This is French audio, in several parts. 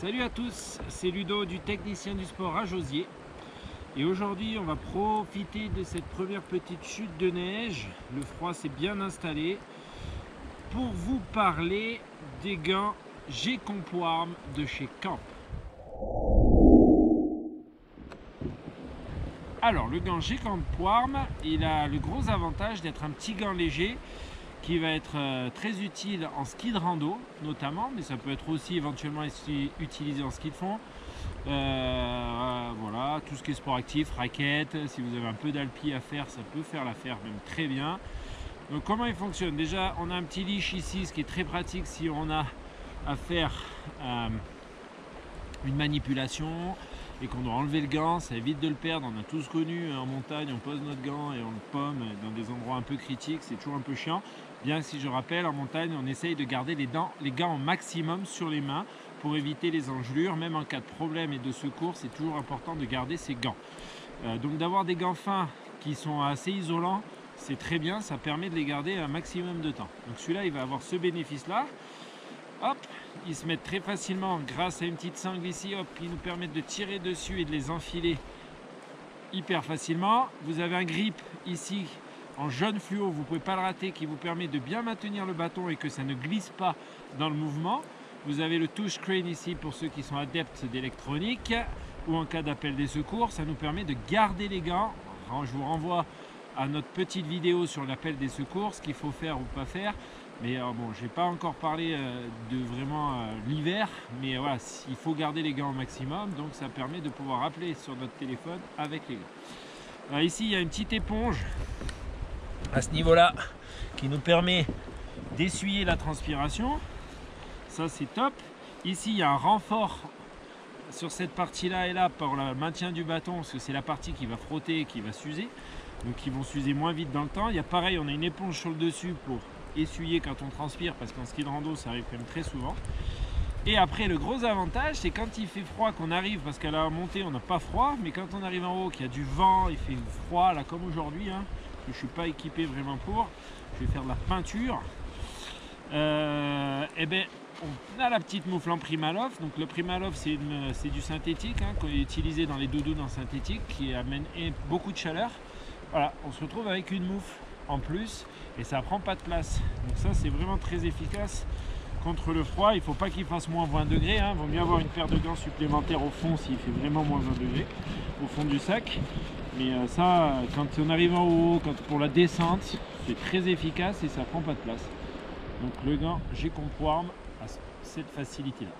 Salut à tous, c'est Ludo du Technicien du Sport à Josier. Et aujourd'hui, on va profiter de cette première petite chute de neige. Le froid s'est bien installé pour vous parler des gants G-Comp Warm de chez Camp. Alors, le gant G-Comp Warm, il a le gros avantage d'être un petit gant léger qui va être très utile en ski de rando notamment, mais ça peut être aussi éventuellement utilisé en ski de fond. Voilà, tout ce qui est sport actif, raquette, si vous avez un peu d'alpi à faire, ça peut faire l'affaire même très bien. Donc comment il fonctionne? Déjà, on a un petit leash ici, ce qui est très pratique si on a à faire une manipulation et qu'on doit enlever le gant, ça évite de le perdre. On a tous connu en montagne, on pose notre gant et on le pomme dans des endroits un peu critiques, c'est toujours un peu chiant. Bien que si je rappelle, en montagne, on essaye de garder les gants au maximum sur les mains pour éviter les engelures. Même en cas de problème et de secours, c'est toujours important de garder ces gants. Donc d'avoir des gants fins qui sont assez isolants, c'est très bien, ça permet de les garder un maximum de temps. Donc celui-là, il va avoir ce bénéfice-là. Hop, ils se mettent très facilement grâce à une petite sangle ici, hop, qui nous permettent de tirer dessus et de les enfiler hyper facilement. Vous avez un grip ici en jaune fluo, vous ne pouvez pas le rater, qui vous permet de bien maintenir le bâton et que ça ne glisse pas dans le mouvement. Vous avez le touchscreen ici pour ceux qui sont adeptes d'électronique ou en cas d'appel des secours. Ça nous permet de garder les gants. Je vous renvoie à notre petite vidéo sur l'appel des secours, ce qu'il faut faire ou pas faire. Mais bon, je n'ai pas encore parlé de vraiment l'hiver, mais voilà, il faut garder les gants au maximum, donc ça permet de pouvoir appeler sur notre téléphone avec les gants. Ici, il y a une petite éponge à ce niveau-là qui nous permet d'essuyer la transpiration. Ça, c'est top. Ici, il y a un renfort sur cette partie-là et là pour le maintien du bâton, parce que c'est la partie qui va frotter et qui va s'user, donc ils vont s'user moins vite dans le temps. Il y a pareil, on a une éponge sur le dessus pour essuyer quand on transpire, parce qu'en ski de rando ça arrive quand même très souvent. Et après, le gros avantage, c'est quand il fait froid, qu'on arrive, parce qu'à la montée on n'a pas froid, mais quand on arrive en haut, qu'il y a du vent, il fait froid là comme aujourd'hui, hein, je ne suis pas équipé vraiment pour, je vais faire de la peinture, et ben on a la petite moufle en Primaloft. Donc le Primaloft, c'est du synthétique, hein, qu'on est utilisé dans les doudounes en synthétique, qui amène beaucoup de chaleur. Voilà, on se retrouve avec une moufle en plus et ça prend pas de place, donc ça c'est vraiment très efficace contre le froid. Il faut pas qu'il fasse moins 20 degrés, hein. Vaut mieux avoir une paire de gants supplémentaires au fond s'il fait vraiment moins 20 degrés au fond du sac, mais ça, quand on arrive en haut, pour la descente, c'est très efficace et ça prend pas de place. Donc le gant G-Comp Warm a cette facilité là.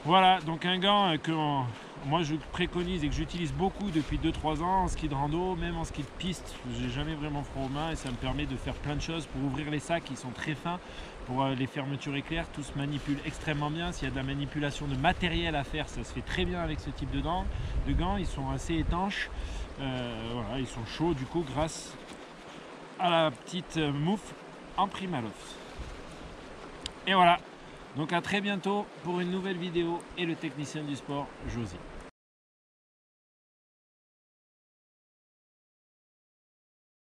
Voilà, donc un gant que moi je préconise et que j'utilise beaucoup depuis 2-3 ans en ski de rando, même en ski de piste. J'ai jamais vraiment froid aux mains et ça me permet de faire plein de choses pour ouvrir les sacs, qui sont très fins, pour les fermetures éclairs, tout se manipule extrêmement bien. S'il y a de la manipulation de matériel à faire, ça se fait très bien avec ce type de gants. Ils sont assez étanches, voilà, ils sont chauds du coup grâce à la petite moufle en Primaloft. Et voilà. Donc à très bientôt pour une nouvelle vidéo et le Technicien du Sport, Josier.